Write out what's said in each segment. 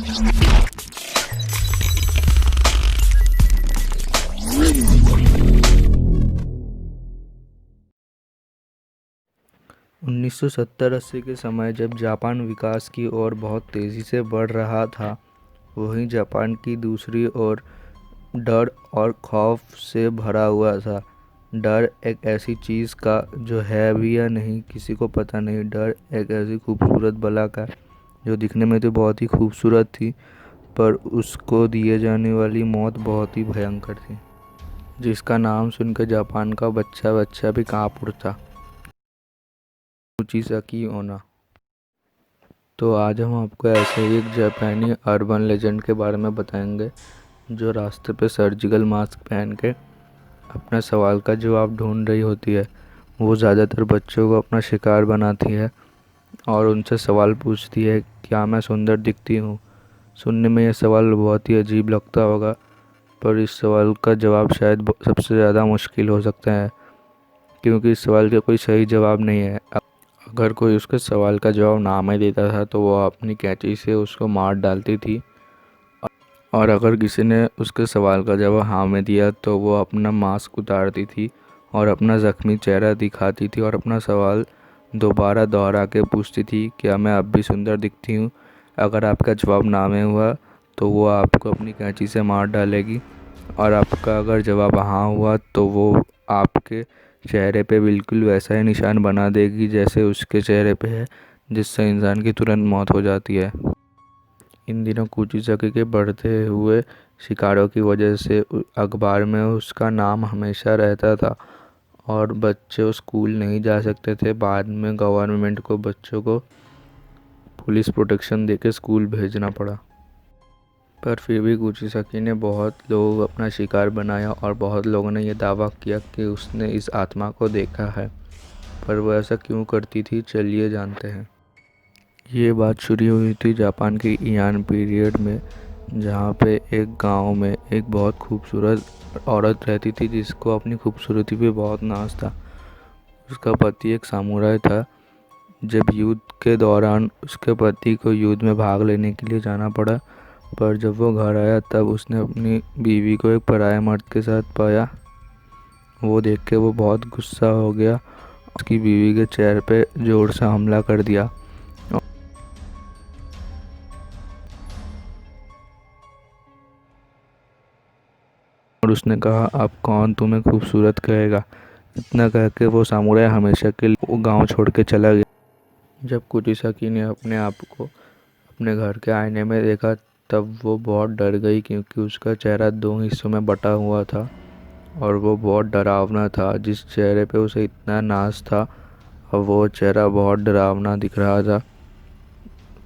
1970-80 के समय जब जापान विकास की ओर बहुत तेज़ी से बढ़ रहा था, वहीं जापान की दूसरी ओर डर और खौफ से भरा हुआ था। डर एक ऐसी चीज़ का जो है भी या नहीं किसी को पता नहीं। डर एक ऐसी खूबसूरत बला का जो दिखने में तो बहुत ही खूबसूरत थी, पर उसको दिए जाने वाली मौत बहुत ही भयंकर थी, जिसका नाम सुनकर जापान का बच्चा बच्चा भी कांप उठता। फुजीसाकी ओना। तो आज हम आपको ऐसे ही एक जापानी अर्बन लेजेंड के बारे में बताएंगे जो रास्ते पे सर्जिकल मास्क पहन के अपना सवाल का जवाब ढूंढ रही होती है। वो ज़्यादातर बच्चों को अपना शिकार बनाती है और उनसे सवाल पूछती है, क्या मैं सुंदर दिखती हूँ? सुनने में यह सवाल बहुत ही अजीब लगता होगा, पर इस सवाल का जवाब शायद सबसे ज़्यादा मुश्किल हो सकता है, क्योंकि इस सवाल का कोई सही जवाब नहीं है। अगर कोई उसके सवाल का जवाब ना में देता था तो वो अपनी कैंची से उसको मार डालती थी, और अगर किसी ने उसके सवाल का जवाब हाँ में दिया तो वो अपना मास्क उतारती थी और अपना ज़ख्मी चेहरा दिखाती थी और अपना सवाल दोबारा दोहरा के पूछती थी, क्या मैं अब भी सुंदर दिखती हूँ? अगर आपका जवाब ना में हुआ तो वो आपको अपनी कैंची से मार डालेगी, और आपका अगर जवाब हाँ हुआ तो वो आपके चेहरे पे बिल्कुल वैसा ही निशान बना देगी जैसे उसके चेहरे पे है, जिससे इंसान की तुरंत मौत हो जाती है। इन दिनों कुजीसाकी के बढ़ते हुए शिकारों की वजह से अखबार में उसका नाम हमेशा रहता था और बच्चे स्कूल नहीं जा सकते थे। बाद में गवर्नमेंट को बच्चों को पुलिस प्रोटेक्शन देके स्कूल भेजना पड़ा, पर फिर भी कुजीसाकी ने बहुत लोगों को अपना शिकार बनाया और बहुत लोगों ने यह दावा किया कि उसने इस आत्मा को देखा है। पर वह ऐसा क्यों करती थी, चलिए जानते हैं। ये बात शुरू हुई थी जापान के इयान पीरियड में, जहाँ पे एक गांव में एक बहुत खूबसूरत औरत रहती थी जिसको अपनी खूबसूरती पे बहुत नाज था। उसका पति एक सामुराई था। जब युद्ध के दौरान उसके पति को युद्ध में भाग लेने के लिए जाना पड़ा, पर जब वो घर आया तब उसने अपनी बीवी को एक पराये मर्द के साथ पाया। वो देख के वो बहुत गुस्सा हो गया, उसकी बीवी के चेहरे पे जोर से हमला कर दिया और उसने कहा, अब कौन तुम्हें खूबसूरत कहेगा? इतना कह के वो सामुराई हमेशा के लिए वो गांव छोड़ के चला गया। जब कुजीसाकी ने अपने आप को अपने घर के आईने में देखा तब वो बहुत डर गई, क्योंकि उसका चेहरा दो हिस्सों में बटा हुआ था और वो बहुत डरावना था। जिस चेहरे पे उसे इतना नाज था, अब वो चेहरा बहुत डरावना दिख रहा था।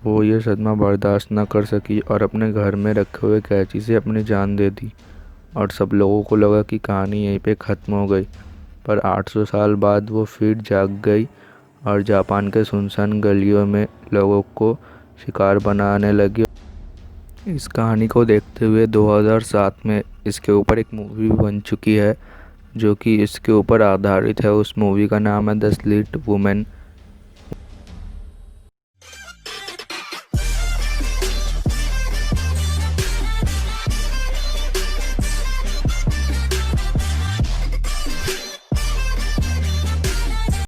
वो ये सदमा बर्दाश्त न कर सकी और अपने घर में रखे हुए कैंची से अपनी जान दे दी, और सब लोगों को लगा कि कहानी यहीं पे ख़त्म हो गई। पर 800 साल बाद वो फिर जाग गई और जापान के सुनसान गलियों में लोगों को शिकार बनाने लगी। इस कहानी को देखते हुए 2007 में इसके ऊपर एक मूवी बन चुकी है जो कि इसके ऊपर आधारित है। उस मूवी का नाम है द स्लिट वुमेन।